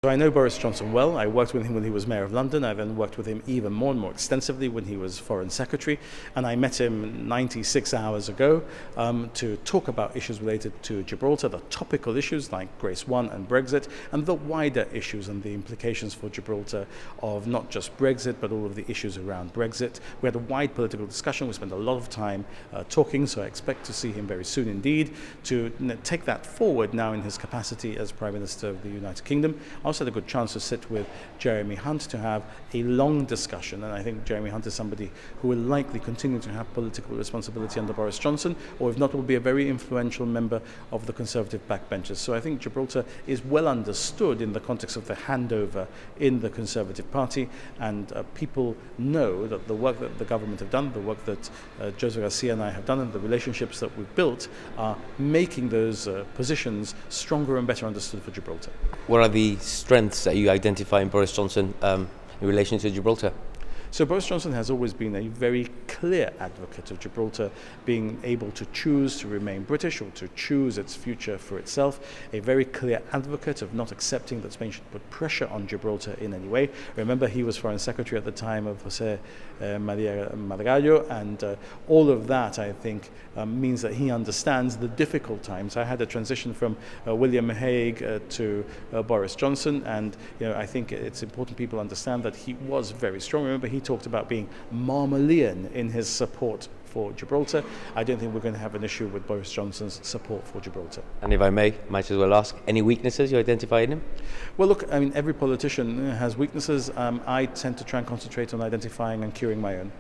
So I know Boris Johnson well. I worked with him when he was Mayor of London. I then worked with him even more and more extensively when he was Foreign Secretary. And I met him 96 hours ago to talk about issues related to Gibraltar, the topical issues like Grace 1 and Brexit, and the wider issues and the implications for Gibraltar of not just Brexit, but all of the issues around Brexit. We had a wide political discussion. We spent a lot of time talking, so I expect to see him very soon indeed to take that forward now in his capacity as Prime Minister of the United Kingdom. I also had a good chance to sit with Jeremy Hunt to have a long discussion, and I think Jeremy Hunt is somebody who will likely continue to have political responsibility under Boris Johnson, or if not, will be a very influential member of the Conservative backbenchers. So I think Gibraltar is well understood in the context of the handover in the Conservative Party, and people know that the work that the government have done, the work that Joseph Garcia and I have done, and the relationships that we've built are making those positions stronger and better understood for Gibraltar. What are the strengths that you identify in Boris Johnson in relation to Gibraltar? So Boris Johnson has always been a very clear advocate of Gibraltar being able to choose to remain British or to choose its future for itself, a very clear advocate of not accepting that Spain should put pressure on Gibraltar in any way. Remember, he was Foreign Secretary at the time of José María Margallo, and all of that, I think, means that he understands the difficult times. I had a transition from William Hague to Boris Johnson, and I think it's important people understand that he was very strong. Remember, he talked about being Marmalian in his support for Gibraltar. I don't think we're going to have an issue with Boris Johnson's support for Gibraltar. And if I may, might as well ask, any weaknesses you identify in him? Well, look, I mean, every politician has weaknesses. I tend to try and concentrate on identifying and curing my own.